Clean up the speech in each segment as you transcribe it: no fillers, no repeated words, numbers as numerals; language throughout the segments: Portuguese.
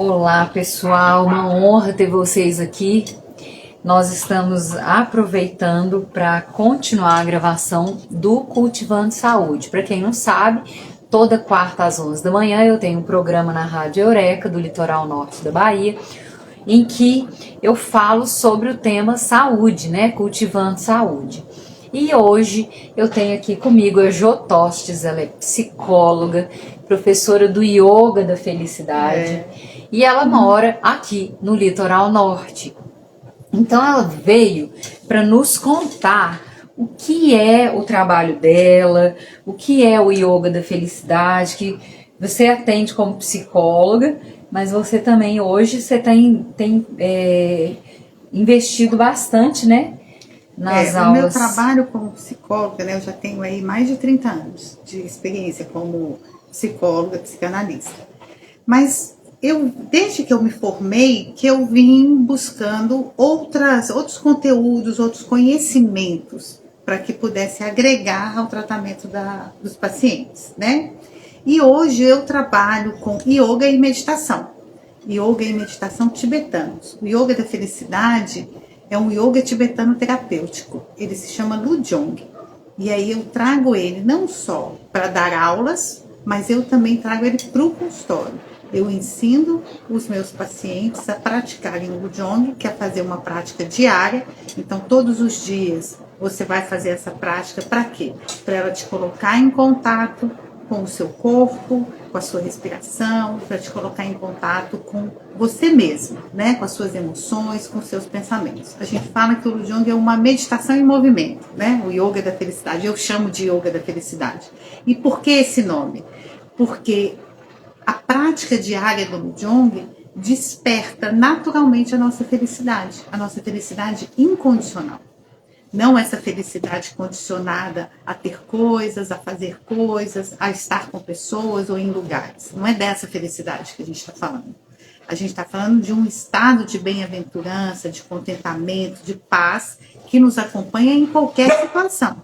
Olá pessoal, uma honra ter vocês aqui. Nós estamos aproveitando para continuar a gravação do Cultivando Saúde. Para quem não sabe, toda quarta às 11 da manhã eu tenho um programa na Rádio Eureka do Litoral Norte da Bahia, em que eu falo sobre o tema saúde, né? Cultivando Saúde. E hoje eu tenho aqui comigo a Jo Tostes, ela é psicóloga, professora do Yoga da Felicidade, e ela mora aqui no Litoral Norte. Então ela veio para nos contar o que é o trabalho dela, o que é o Yoga da Felicidade, que você atende como psicóloga, mas você também hoje você tem investido bastante, né? Nas aulas. O meu trabalho como psicóloga, né, eu já tenho aí mais de 30 anos de experiência como psicóloga, psicanalista. Mas desde que eu me formei, que eu vim buscando outros conteúdos, outros conhecimentos para que pudesse agregar ao tratamento dos pacientes, né? E hoje eu trabalho com yoga e meditação tibetanos. O yoga da felicidade é um yoga tibetano terapêutico, ele se chama Lujong. E aí eu trago ele não só para dar aulas, mas eu também trago ele para o consultório. Eu ensino os meus pacientes a praticarem o Lujong, que é fazer uma prática diária. Então todos os dias você vai fazer essa prática para quê? Para ela te colocar em contato com o seu corpo, com a sua respiração, para te colocar em contato com você mesmo, né? Com as suas emoções, com os seus pensamentos. A gente fala que o Lujong é uma meditação em movimento, né? O Yoga da Felicidade, eu chamo de Yoga da Felicidade. E por que esse nome? Porque a prática diária do Lujong desperta naturalmente a nossa felicidade incondicional. Não essa felicidade condicionada a ter coisas, a fazer coisas, a estar com pessoas ou em lugares. Não é dessa felicidade que a gente está falando. A gente está falando de um estado de bem-aventurança, de contentamento, de paz, que nos acompanha em qualquer situação,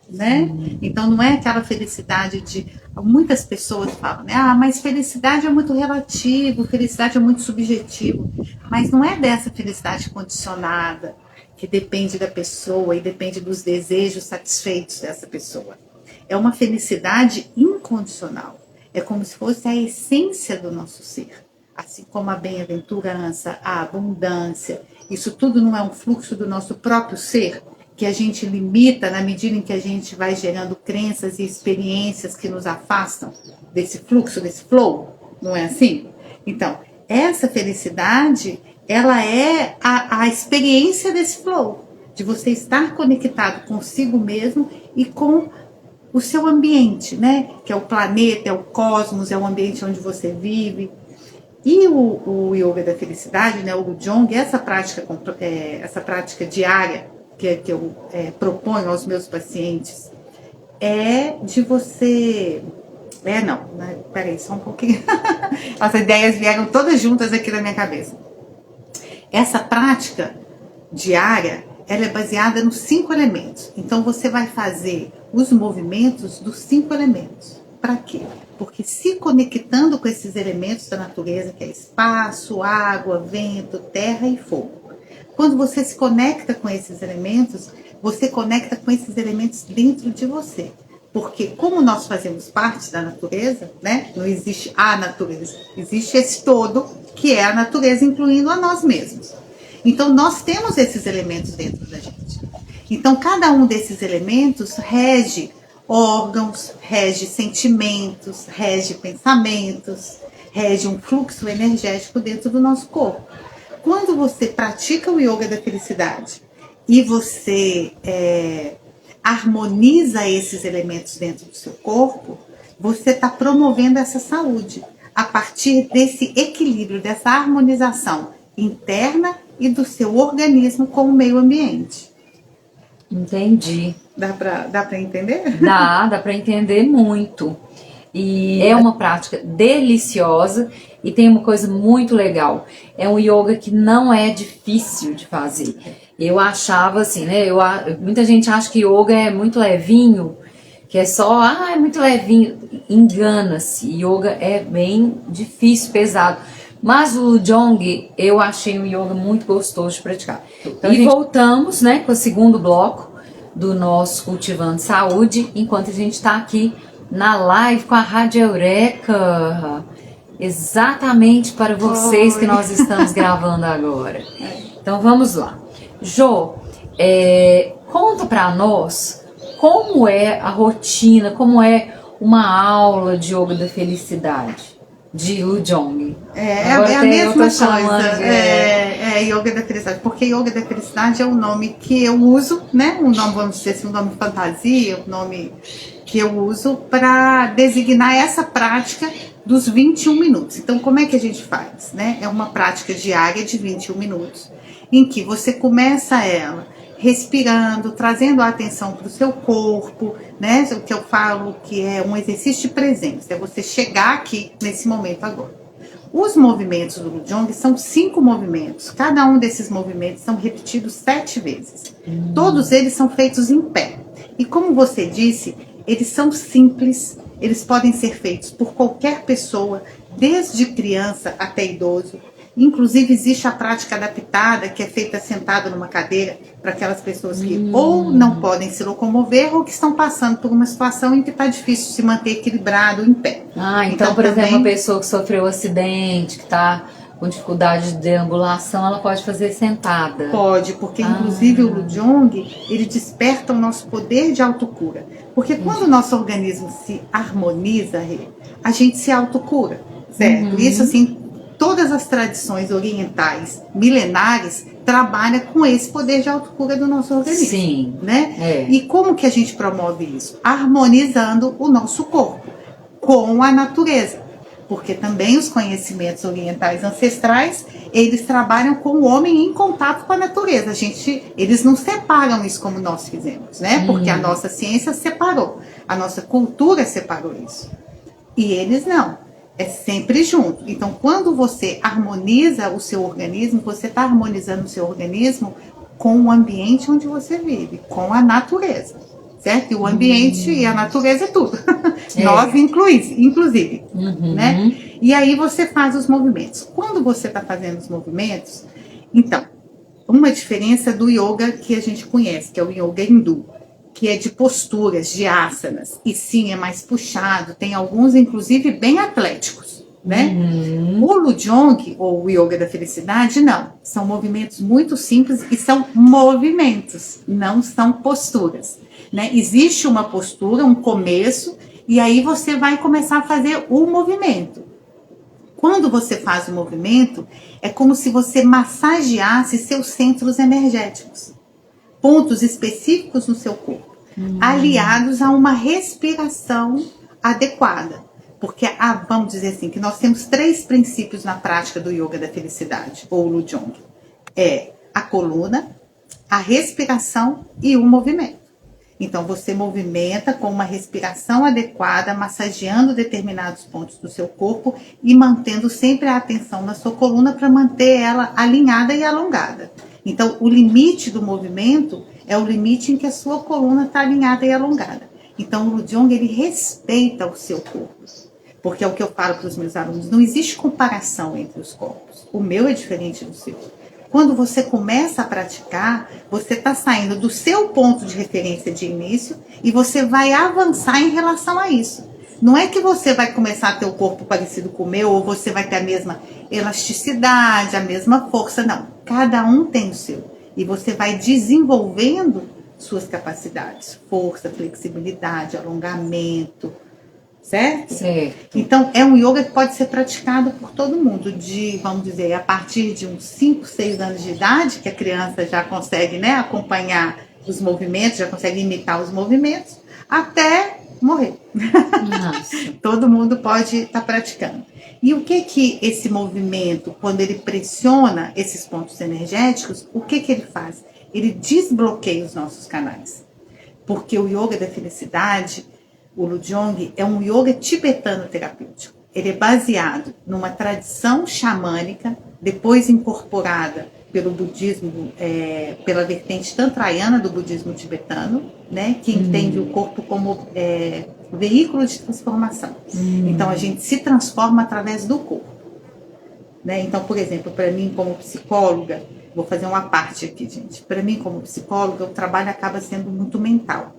né? Então não é aquela felicidade de... Muitas pessoas falam, né? Mas felicidade é muito relativo, felicidade é muito subjetivo. Mas não é dessa felicidade condicionada, que depende da pessoa e depende dos desejos satisfeitos dessa pessoa. É uma felicidade incondicional. É como se fosse a essência do nosso ser. Assim como a bem-aventurança, a abundância, isso tudo não é um fluxo do nosso próprio ser, que a gente limita na medida em que a gente vai gerando crenças e experiências que nos afastam desse fluxo, desse flow. Não é assim? Então, essa felicidade... ela é a experiência desse flow, de você estar conectado consigo mesmo e com o seu ambiente, né? Que é o planeta, é o cosmos, é o ambiente onde você vive. E o Yoga da Felicidade, né? O Lujong, essa prática diária que eu proponho aos meus pacientes, é de você... peraí, só um pouquinho. As ideias vieram todas juntas aqui na minha cabeça. Essa prática diária, ela é baseada nos 5 elementos. Então, você vai fazer os movimentos dos 5 elementos. Para quê? Porque se conectando com esses elementos da natureza, que é espaço, água, vento, terra e fogo. Quando você se conecta com esses elementos, você conecta com esses elementos dentro de você. Porque como nós fazemos parte da natureza, né? Não existe a natureza, existe esse todo que é a natureza, incluindo a nós mesmos. Então nós temos esses elementos dentro da gente. Então cada um desses elementos rege órgãos, rege sentimentos, rege pensamentos, rege um fluxo energético dentro do nosso corpo. Quando você pratica o Yoga da Felicidade e você harmoniza esses elementos dentro do seu corpo, você está promovendo essa saúde a partir desse equilíbrio, dessa harmonização interna e do seu organismo com o meio ambiente. Entendi. Dá para entender? Dá para entender muito. E é uma prática deliciosa e tem uma coisa muito legal. É um yoga que não é difícil de fazer. Eu achava assim, né? Muita gente acha que yoga é muito levinho, que é só, é muito levinho. Engana-se. Yoga é bem difícil, pesado. Mas o Lujong eu achei um yoga muito gostoso de praticar. Então, e gente... voltamos, né, com o segundo bloco do nosso Cultivando Saúde, enquanto a gente está aqui na live com a Rádio Eureka. Exatamente para vocês que nós estamos gravando agora. Então vamos lá. Jô, conta para nós como é a rotina, como é uma aula de Yoga da Felicidade de Lujong. É a mesma coisa, Yoga da Felicidade, porque Yoga da Felicidade é um nome que eu uso, né? Um nome, vamos dizer assim, um nome fantasia, um nome que eu uso para designar essa prática dos 21 minutos. Então, como é que a gente faz, né? É uma prática diária de 21 minutos, em que você começa ela respirando, trazendo a atenção para o seu corpo, né? O que eu falo que é um exercício de presença, é você chegar aqui nesse momento agora. Os movimentos do Lujong são 5 movimentos, cada um desses movimentos são repetidos 7 vezes. Todos eles são feitos em pé. E como você disse, eles são simples, eles podem ser feitos por qualquer pessoa, desde criança até idoso. Inclusive existe a prática adaptada, que é feita sentado numa cadeira, para aquelas pessoas que ou não podem se locomover ou que estão passando por uma situação em que está difícil se manter equilibrado em pé. Então por exemplo, uma pessoa que sofreu um acidente, que está com dificuldade de deambulação, ela pode fazer sentada? Pode, porque inclusive o Lujong, ele desperta o nosso poder de autocura. Porque quando o nosso organismo se harmoniza, a gente se autocura, certo? Isso assim, todas as tradições orientais milenares trabalham com esse poder de autocura do nosso organismo. Sim. Né? E como que a gente promove isso? Harmonizando o nosso corpo com a natureza. Porque também os conhecimentos orientais ancestrais, eles trabalham com o homem em contato com a natureza. Eles não separam isso como nós fizemos, né? Porque a nossa ciência separou, a nossa cultura separou isso. E eles não. É sempre junto. Então, quando você harmoniza o seu organismo, você está harmonizando o seu organismo com o ambiente onde você vive, com a natureza, certo? E o ambiente e a natureza é tudo. Nós, inclusive. Né? E aí você faz os movimentos. Quando você está fazendo os movimentos, então, uma diferença do yoga que a gente conhece, que é o yoga hindu, que é de posturas, de asanas, e sim, é mais puxado, tem alguns, inclusive, bem atléticos, né? O Lujong, ou o Yoga da Felicidade, não. São movimentos muito simples e são movimentos, não são posturas, né? Existe uma postura, um começo, e aí você vai começar a fazer o movimento. Quando você faz o movimento, é como se você massageasse seus centros energéticos. Pontos específicos no seu corpo, aliados a uma respiração adequada. Porque, vamos dizer assim, que nós temos 3 princípios na prática do Yoga da Felicidade, ou Lujong. É a coluna, a respiração e o movimento. Então, você movimenta com uma respiração adequada, massageando determinados pontos do seu corpo e mantendo sempre a atenção na sua coluna para manter ela alinhada e alongada. Então, o limite do movimento é o limite em que a sua coluna está alinhada e alongada. Então, o Lujong, ele respeita o seu corpo. Porque é o que eu falo para os meus alunos, não existe comparação entre os corpos. O meu é diferente do seu. Quando você começa a praticar, você está saindo do seu ponto de referência de início e você vai avançar em relação a isso. Não é que você vai começar a ter o corpo parecido com o meu, ou você vai ter a mesma elasticidade, a mesma força, não. Cada um tem o seu. E você vai desenvolvendo suas capacidades, força, flexibilidade, alongamento, certo? Certo. Então, é um yoga que pode ser praticado por todo mundo, vamos dizer, a partir de uns 5, 6 anos de idade, que a criança já consegue, né, acompanhar os movimentos, já consegue imitar os movimentos, até morrer. Nossa. Todo mundo pode estar praticando. E o que esse movimento, quando ele pressiona esses pontos energéticos, o que ele faz? Ele desbloqueia os nossos canais. Porque o Yoga da Felicidade, o Lujong, é um yoga tibetano terapêutico. Ele é baseado numa tradição xamânica, depois incorporada pelo budismo, pela vertente tantrayana do budismo tibetano, né, que entende o corpo como veículo de transformação. Então a gente se transforma através do corpo. né? Então, por exemplo, para mim como psicóloga, vou fazer uma parte aqui, gente. Para mim como psicóloga, o trabalho acaba sendo muito mental.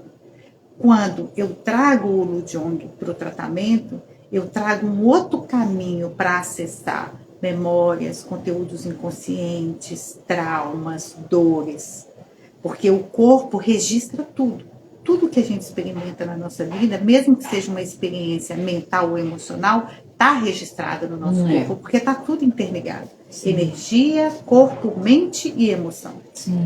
Quando eu trago o Lujong para o tratamento, eu trago um outro caminho para acessar memórias, conteúdos inconscientes, traumas, dores. Porque o corpo registra tudo. Tudo que a gente experimenta na nossa vida, mesmo que seja uma experiência mental ou emocional, está registrado no nosso corpo, porque está tudo interligado. Sim. Energia, corpo, mente e emoção.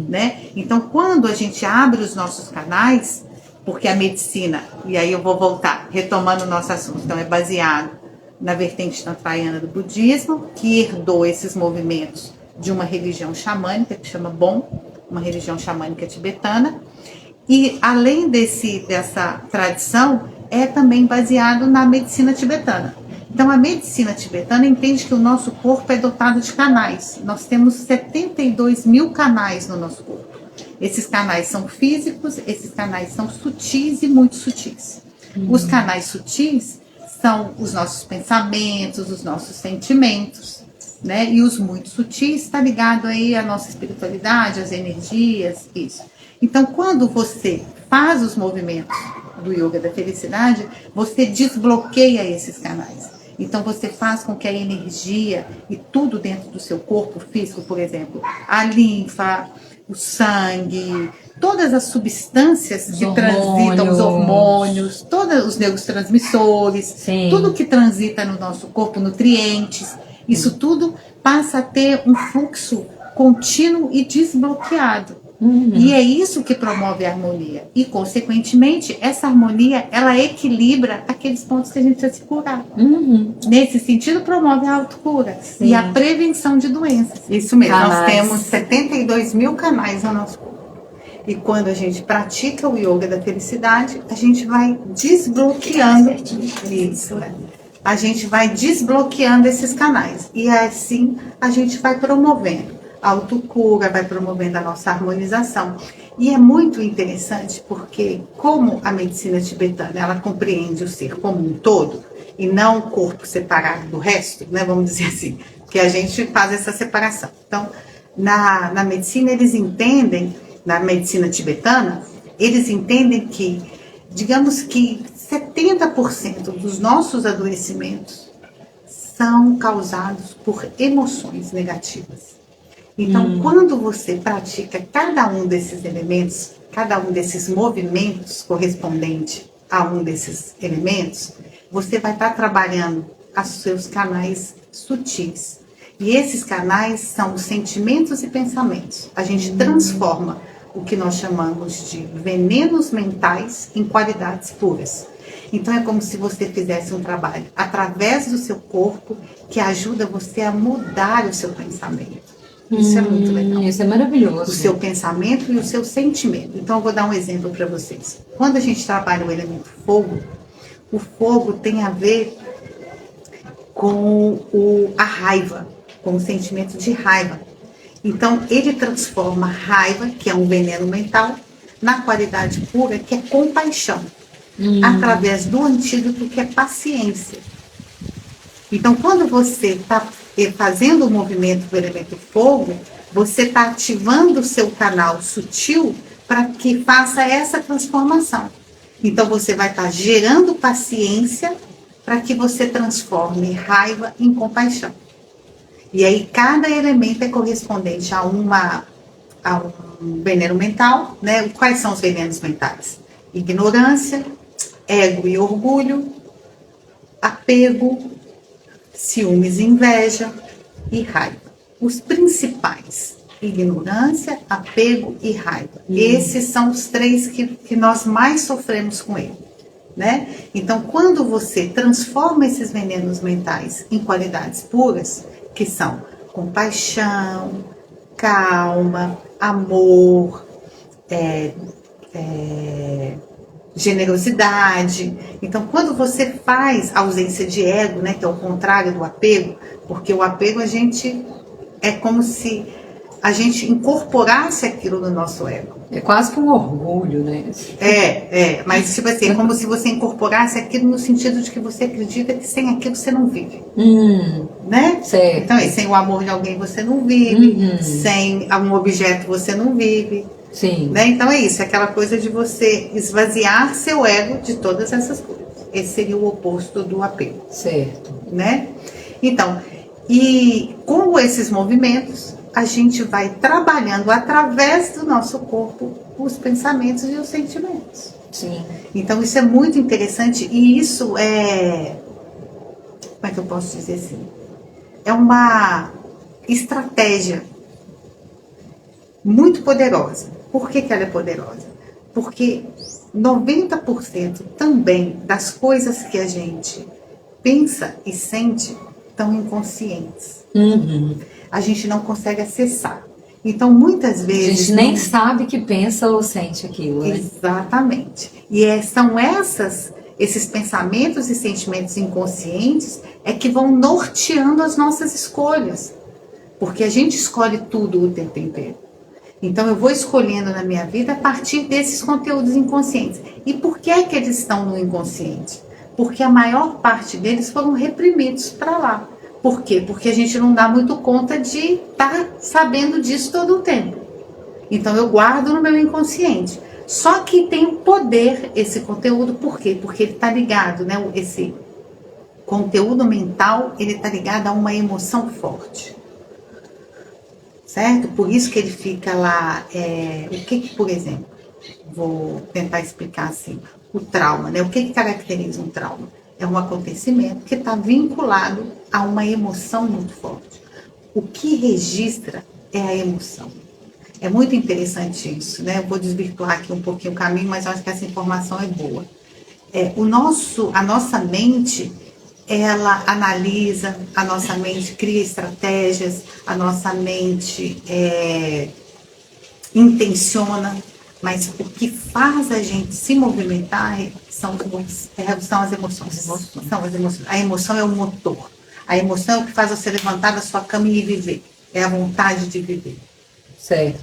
Né? Então, quando a gente abre os nossos canais, porque a medicina, e aí eu vou voltar, retomando o nosso assunto, então é baseado na vertente tantraiana do budismo, que herdou esses movimentos de uma religião xamânica, que chama Bon, uma religião xamânica tibetana, e além dessa tradição, é também baseado na medicina tibetana. Então, a medicina tibetana entende que o nosso corpo é dotado de canais. Nós temos 72 mil canais no nosso corpo. Esses canais são físicos, esses canais são sutis e muito sutis. Os canais sutis são os nossos pensamentos, os nossos sentimentos, né? E os muito sutis está ligado aí à nossa espiritualidade, às energias, isso. Então, quando você faz os movimentos do yoga da felicidade, você desbloqueia esses canais. Então, você faz com que a energia e tudo dentro do seu corpo físico, por exemplo, a linfa, o sangue, todas as substâncias que transitam, os hormônios, todos os neurotransmissores, sim, tudo que transita no nosso corpo, nutrientes, isso tudo passa a ter um fluxo contínuo e desbloqueado. E é isso que promove a harmonia. E, consequentemente, essa harmonia, ela equilibra aqueles pontos que a gente precisa se curar. Nesse sentido, promove a autocura e a prevenção de doenças. Isso mesmo, nós temos 72 mil canais no nosso corpo. E quando a gente pratica o yoga da felicidade, a gente vai desbloqueando isso, né? A gente vai desbloqueando esses canais. E assim a gente vai promovendo a autocura, vai promovendo a nossa harmonização. E é muito interessante porque, como a medicina tibetana, ela compreende o ser como um todo, e não o corpo separado do resto, né, vamos dizer assim, que a gente faz essa separação. Então, na medicina, eles entendem, na medicina tibetana, eles entendem que, digamos que 70% dos nossos adoecimentos são causados por emoções negativas. Então, quando você pratica cada um desses elementos, cada um desses movimentos correspondente a um desses elementos, você vai estar trabalhando os seus canais sutis. E esses canais são os sentimentos e pensamentos. A gente transforma o que nós chamamos de venenos mentais em qualidades puras. Então, é como se você fizesse um trabalho através do seu corpo que ajuda você a mudar o seu pensamento. Isso é muito legal. Isso é maravilhoso. O seu pensamento e o seu sentimento. Então, eu vou dar um exemplo para vocês. Quando a gente trabalha o elemento fogo, o fogo tem a ver com a raiva, com o sentimento de raiva. Então, ele transforma a raiva, que é um veneno mental, na qualidade pura, que é compaixão, através do antídoto, que é paciência. Então, quando você está fazendo o movimento do elemento fogo, você está ativando o seu canal sutil para que faça essa transformação. Então, você vai estar gerando paciência para que você transforme raiva em compaixão. E aí, cada elemento é correspondente a um veneno mental, né? Quais são os venenos mentais? Ignorância, ego e orgulho, apego, ciúmes e inveja e raiva. Os principais: ignorância, apego e raiva. Esses são os três que nós mais sofremos com ele, né? Então, quando você transforma esses venenos mentais em qualidades puras, que são compaixão, calma, amor, generosidade. Então, quando você faz a ausência de ego, né, que é o contrário do apego, porque o apego a gente é como se a gente incorporasse aquilo no nosso ego. É quase que um orgulho, né? Mas tipo assim, é como se você incorporasse aquilo no sentido de que você acredita que sem aquilo você não vive. Né? Certo. Então, sem o amor de alguém você não vive, sem um objeto você não vive. Sim. Né? Então é isso, é aquela coisa de você esvaziar seu ego de todas essas coisas. Esse seria o oposto do apego. Certo. Né? Então, e com esses movimentos, a gente vai trabalhando através do nosso corpo os pensamentos e os sentimentos. Sim. Então isso é muito interessante e isso é, como é que eu posso dizer assim? É uma estratégia muito poderosa. Por que ela é poderosa? Porque 90% também das coisas que a gente pensa e sente estão inconscientes. A gente não consegue acessar. Então, muitas vezes... A gente nem sabe que pensa ou sente aquilo, né? Exatamente. E são esses pensamentos e sentimentos inconscientes é que vão norteando as nossas escolhas. Porque a gente escolhe tudo o tempo inteiro. Então, eu vou escolhendo na minha vida a partir desses conteúdos inconscientes. E por que é que eles estão no inconsciente? Porque a maior parte deles foram reprimidos para lá. Por quê? Porque a gente não dá muito conta de estar sabendo disso todo o tempo. Então, eu guardo no meu inconsciente. Só que tem um poder esse conteúdo. Por quê? Porque ele está ligado, né? Esse conteúdo mental, ele está ligado a uma emoção forte. Certo? Por isso que ele fica lá, o que, por exemplo, vou tentar explicar assim, o trauma, né? O que caracteriza um trauma? É um acontecimento que está vinculado a uma emoção muito forte. O que registra é a emoção. É muito interessante isso, né? Eu vou desvirtuar aqui um pouquinho o caminho, mas eu acho que essa informação é boa. A nossa mente, ela analisa, a nossa mente cria estratégias, a nossa mente intenciona, mas o que faz a gente se movimentar são as emoções. São as emoções. A emoção é o motor. A emoção é o que faz você levantar da sua cama e viver. É a vontade de viver. Certo?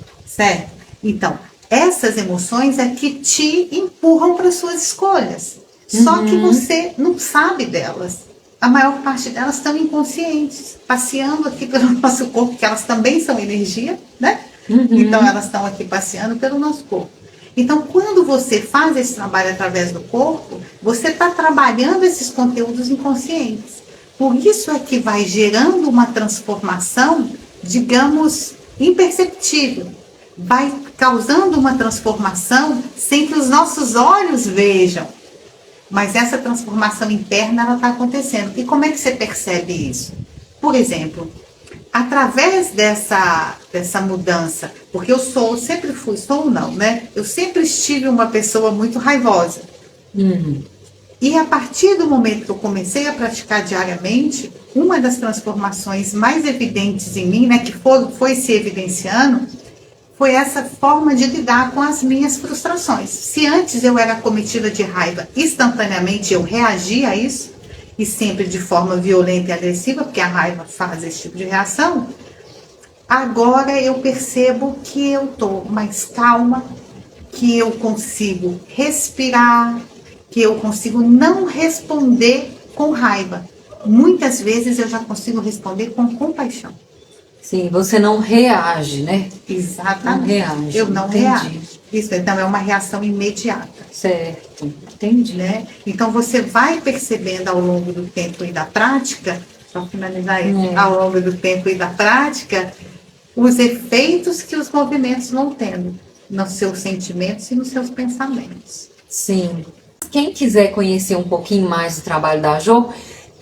Então, essas emoções é que te empurram para as suas escolhas. Só que você não sabe delas. A maior parte delas estão inconscientes, passeando aqui pelo nosso corpo, porque elas também são energia, né? Então elas estão aqui passeando pelo nosso corpo. Então, quando você faz esse trabalho através do corpo, você está trabalhando esses conteúdos inconscientes. Por isso é que vai gerando uma transformação, digamos, imperceptível. Vai causando uma transformação sem que os nossos olhos vejam. Mas essa transformação interna, ela está acontecendo. E como é que você percebe isso? Por exemplo, através dessa mudança, porque eu sempre fui, sou não, né? Eu sempre estive uma pessoa muito raivosa. E a partir do momento que eu comecei a praticar diariamente, uma das transformações mais evidentes em mim, né, que foi se evidenciando, foi essa forma de lidar com as minhas frustrações. Se antes eu era cometida de raiva, instantaneamente eu reagia a isso, e sempre de forma violenta e agressiva, porque a raiva faz esse tipo de reação, agora eu percebo que eu estou mais calma, que eu consigo respirar, que eu consigo não responder com raiva. Muitas vezes eu já consigo responder com compaixão. Sim, você não reage, né? Exatamente. Não reage. Eu não reajo. Isso então é uma reação imediata. Certo, entendi. Né? Então você vai percebendo ao longo do tempo e da prática, para finalizar isso, ao longo do tempo e da prática, os efeitos que os movimentos vão tendo nos seus sentimentos e nos seus pensamentos. Sim. Quem quiser conhecer um pouquinho mais do trabalho da Jo,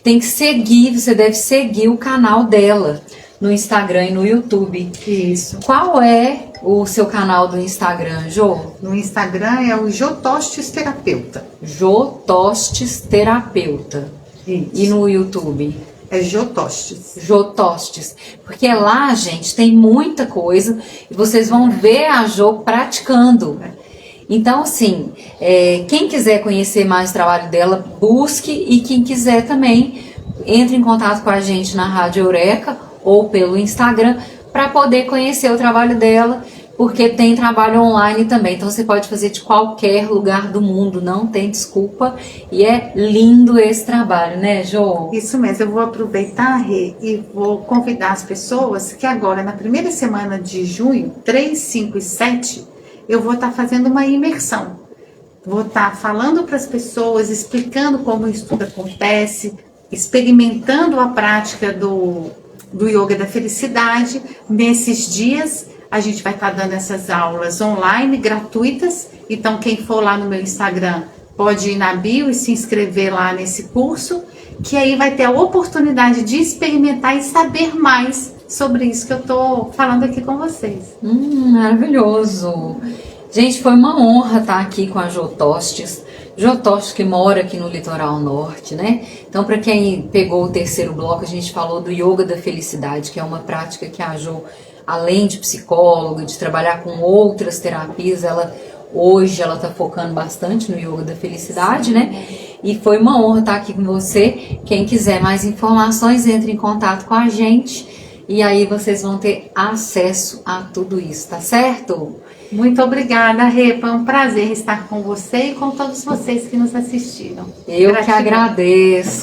tem que seguir, você deve seguir o canal dela no Instagram e no YouTube. Isso. Qual é o seu canal do Instagram, Jo? No Instagram é o Jotostes Terapeuta. Jotostes Terapeuta. Isso. E no YouTube? É Jotostes. Jotostes. Porque lá, gente, tem muita coisa e vocês vão ver a Jo praticando. Então, assim, quem quiser conhecer mais o trabalho dela, busque, e quem quiser também, entre em contato com a gente na Rádio Eureka ou pelo Instagram para poder conhecer o trabalho dela, porque tem trabalho online também, então você pode fazer de qualquer lugar do mundo, não tem desculpa, e é lindo esse trabalho, né, Jô? Isso mesmo, eu vou aproveitar, Rê, e vou convidar as pessoas que agora, na primeira semana de junho, 3, 5 e 7, eu vou estar fazendo uma imersão. Vou estar falando para as pessoas, explicando como o estudo acontece, experimentando a prática do Yoga da Felicidade. Nesses dias, a gente vai estar dando essas aulas online, gratuitas. Então, quem for lá no meu Instagram, pode ir na bio e se inscrever lá nesse curso, que aí vai ter a oportunidade de experimentar e saber mais sobre isso que eu estou falando aqui com vocês. Maravilhoso! Gente, foi uma honra estar aqui com a Jô Tostes. Jô Tostes que mora aqui no litoral norte, né? Então, para quem pegou o terceiro bloco, a gente falou do Yoga da Felicidade, que é uma prática que a Jô, além de psicóloga, de trabalhar com outras terapias, hoje ela está focando bastante no Yoga da Felicidade, né? E foi uma honra estar aqui com você. Quem quiser mais informações, entre em contato com a gente e aí vocês vão ter acesso a tudo isso, tá certo? Muito obrigada, Rê. Foi um prazer estar com você e com todos vocês que nos assistiram. Eu que agradeço.